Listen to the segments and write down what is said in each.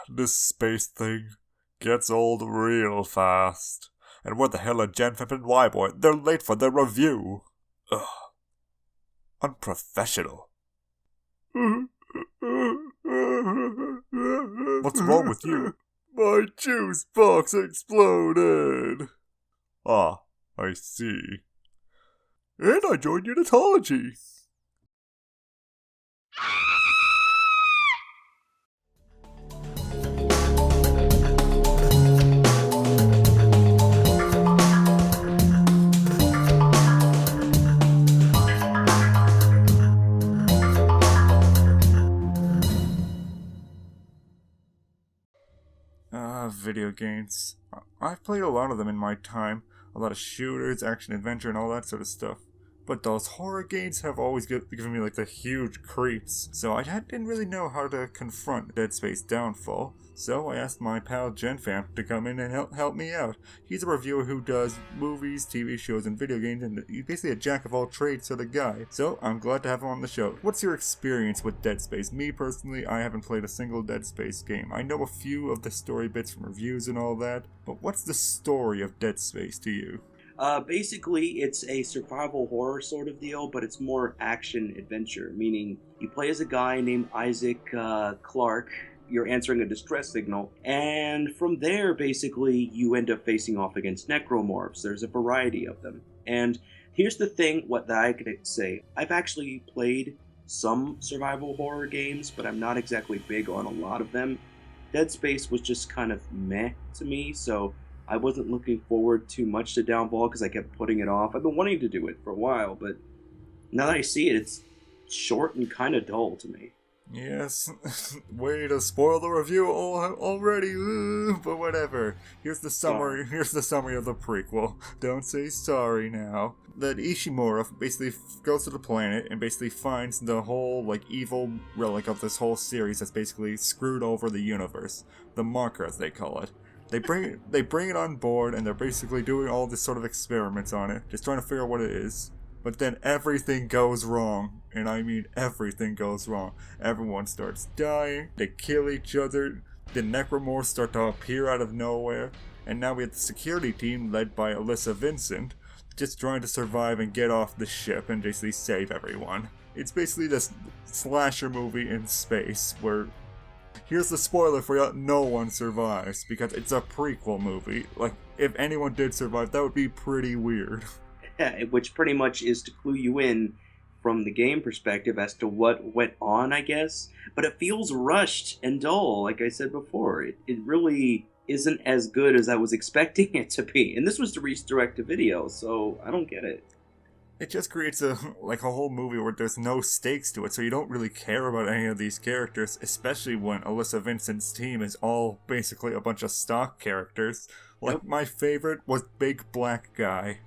This space thing gets old real fast. And where the hell are GenVamp and Whyboy? They're late for their review. Ugh. Unprofessional. What's wrong with you? My juice box exploded. Ah, I see. And I joined unitology. Video games. I've played a lot of them in my time. A lot of shooters, action, adventure, and all that sort of stuff. But those horror games have always given me like the huge creeps. So I didn't really know how to confront Dead Space downfall. So I asked my pal GenVamp to come in and help me out. He's a reviewer who does movies, TV shows, and video games, and he's basically a jack of all trades sort of guy. So I'm glad to have him on the show. What's your experience with Dead Space? Me personally, I haven't played a single Dead Space game. I know a few of the story bits from reviews and all that, but what's the story of Dead Space to you? Basically, it's a survival horror sort of deal, but it's more action adventure, meaning you play as a guy named Isaac Clarke. You're answering a distress signal, and from there, basically, you end up facing off against necromorphs. There's a variety of them. And here's the thing, what that I could say. I've actually played some survival horror games, but I'm not exactly big on a lot of them. Dead Space was just kind of meh to me, so I wasn't looking forward too much to Downfall because I kept putting it off. I've been wanting to do it for a while, but now that I see it, it's short and kind of dull to me. Yes, way to spoil the review already, but whatever. Here's the summary of the prequel. Don't say sorry now. That Ishimura basically goes to the planet and basically finds the whole, evil relic of this whole series that's basically screwed over the universe. The marker, as they call it. They bring it on board, and they're basically doing all this sort of experiments on it, just trying to figure out what it is. But then everything goes wrong, and I mean everything goes wrong. Everyone starts dying, they kill each other, the necromorphs start to appear out of nowhere, and now we have the security team led by Alyssa Vincent, just trying to survive and get off the ship and basically save everyone. It's basically this slasher movie in space, where, here's the spoiler for you, no one survives, because it's a prequel movie. If anyone did survive, that would be pretty weird. Which pretty much is to clue you in from the game perspective as to what went on, I guess. But it feels rushed and dull, like I said before. It really isn't as good as I was expecting it to be. And this was to reach direct-to-video, so I don't get it. It just creates a whole movie where there's no stakes to it, so you don't really care about any of these characters, especially when Alyssa Vincent's team is all basically a bunch of stock characters. Yep. My favorite was Big Black Guy.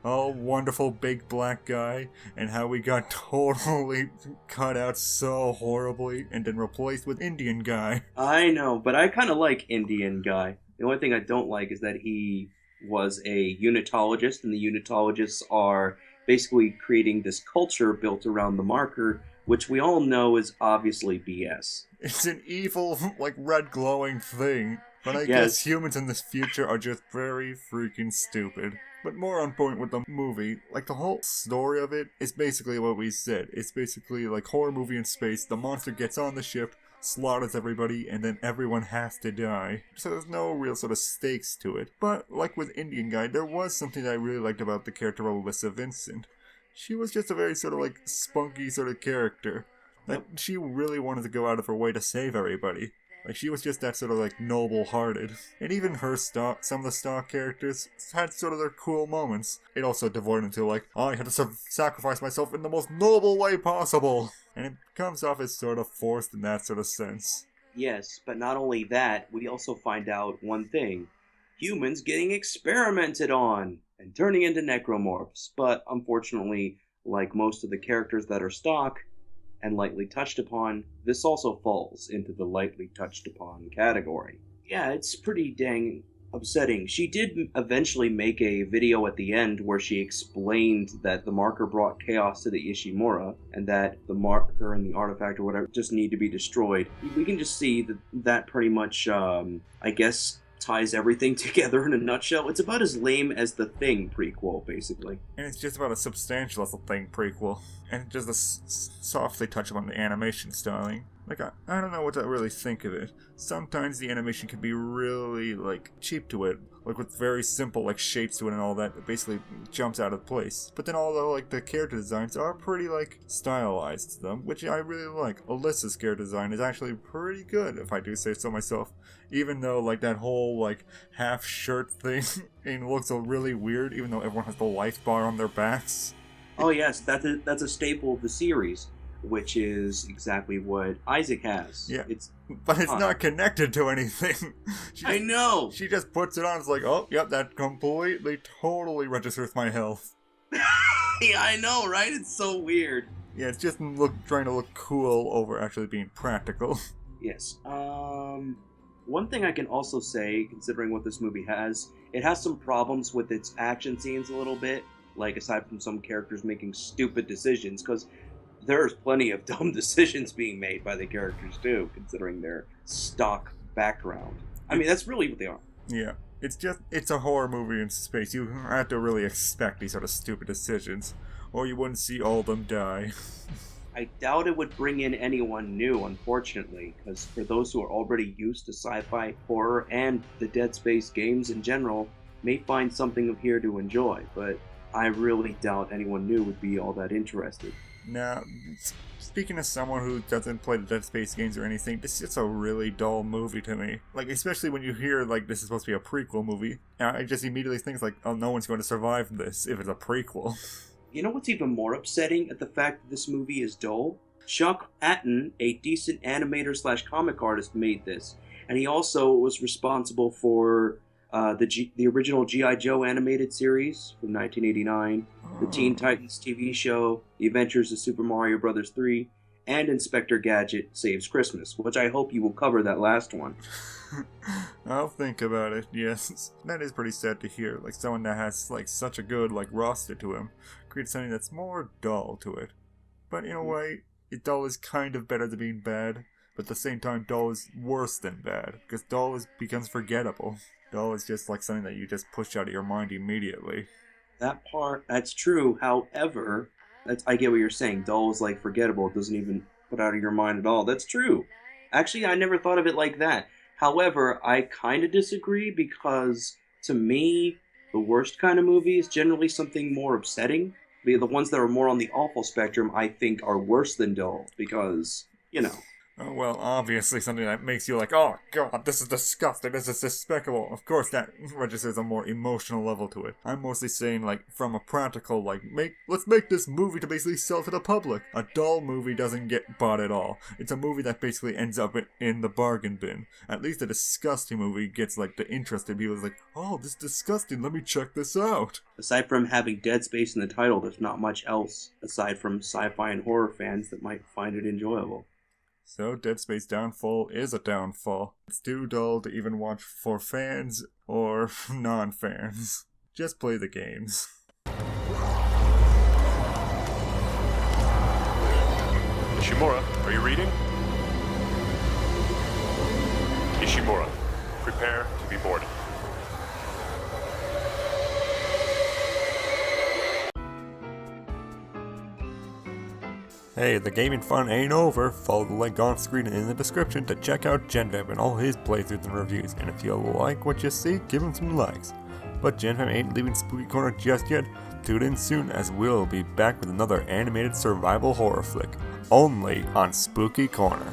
Oh, wonderful big black guy, and how we got totally cut out so horribly and then replaced with Indian guy. I know, but I kind of like Indian guy. The only thing I don't like is that he was a unitologist, and the unitologists are basically creating this culture built around the marker, which we all know is obviously BS. It's an evil, red glowing thing, but I guess humans in this future are just very freaking stupid. But more on point with the movie, the whole story of it is basically what we said. It's basically horror movie in space. The monster gets on the ship, slaughters everybody, and then everyone has to die. So there's no real sort of stakes to it. But like with Indian Guy, there was something that I really liked about the character of Alyssa Vincent. She was just a very sort of spunky sort of character. She really wanted to go out of her way to save everybody. She was just that sort of, noble-hearted. And even her some of the stock characters had sort of their cool moments. It also devolved into, I had to sacrifice myself in the most noble way possible. And it comes off as sort of forced in that sort of sense. Yes, but not only that, we also find out one thing. Humans getting experimented on and turning into necromorphs. But unfortunately, like most of the characters that are stock and lightly touched upon, this also falls into the lightly touched upon category. Yeah, it's pretty dang upsetting. She did eventually make a video at the end where she explained that the marker brought chaos to the Ishimura, and that the marker and the artifact or whatever just need to be destroyed. We can just see that pretty much, I guess, ties everything together in a nutshell. It's about as lame as the Thing prequel, basically. And it's just about as substantial as the Thing prequel. And just softly touch upon the animation styling. Like, I don't know what to really think of it. Sometimes the animation can be really, like, cheap to it. Like, with very simple, like, shapes to it and all that. It basically jumps out of place. But then although, like, the character designs are pretty, like, stylized to them, which I really like. Alyssa's character design is actually pretty good, if I do say so myself. Even though, like, that whole, like, half-shirt thing looks really weird, even though everyone has the life bar on their backs. Oh yes, that's a staple of the series, which is exactly what Isaac has. Yeah, but it's not connected to anything. I know! She just puts it on, it's like, oh, yep, that completely, totally registers my health. Yeah, I know, right? It's so weird. Yeah, it's just trying to look cool over actually being practical. Yes. One thing I can also say, considering what this movie has, it has some problems with its action scenes a little bit. Like, aside from some characters making stupid decisions, because there's plenty of dumb decisions being made by the characters too, considering their stock background. I mean, that's really what they are. Yeah, it's a horror movie in space. You have to really expect these sort of stupid decisions, or you wouldn't see all of them die. I doubt it would bring in anyone new, unfortunately, because for those who are already used to sci-fi, horror, and the Dead Space games in general, may find something here to enjoy, but I really doubt anyone new would be all that interested. Now, speaking as someone who doesn't play the Dead Space games or anything, this is a really dull movie to me. Like, especially when you hear, like, this is supposed to be a prequel movie, I just immediately think, like, oh, no one's going to survive this if it's a prequel. You know what's even more upsetting at the fact that this movie is dull? Chuck Patton, a decent animator / comic artist, made this, and he also was responsible for the original G.I. Joe animated series from 1989, the Teen Titans TV show, The Adventures of Super Mario Bros. 3, and Inspector Gadget Saves Christmas, which I hope you will cover that last one. I'll think about it, yes. That is pretty sad to hear, like someone that has like such a good like roster to him creates something that's more dull to it. But in a way, dull is kind of better than being bad, but at the same time dull is worse than bad, because dull becomes forgettable. Dull is just like something that you just push out of your mind immediately. That's true. However, I get what you're saying. Dull is like forgettable. It doesn't even put out of your mind at all. That's true. Actually, I never thought of it like that. However, I kind of disagree because, to me, the worst kind of movie is generally something more upsetting. The ones that are more on the awful spectrum, I think, are worse than dull because, you know. Oh, well, obviously something that makes you like, oh god, this is disgusting, this is despicable. Of course that registers a more emotional level to it. I'm mostly saying, like, from a practical, like, let's make this movie to basically sell to the public. A dull movie doesn't get bought at all. It's a movie that basically ends up in the bargain bin. At least a disgusting movie gets, like, the interested people. It's like, oh, this is disgusting, let me check this out. Aside from having Dead Space in the title, there's not much else, aside from sci-fi and horror fans that might find it enjoyable. So, Dead Space Downfall is a downfall. It's too dull to even watch for fans or non-fans. Just play the games. Ishimura, are you reading? Ishimura, prepare to be boarded. Hey, the gaming fun ain't over. Follow the link on screen and in the description to check out GenVamp and all his playthroughs and reviews. And if you like what you see, give him some likes. But GenVamp ain't leaving Spooky Corner just yet. Tune in soon as we'll be back with another animated survival horror flick. Only on Spooky Corner.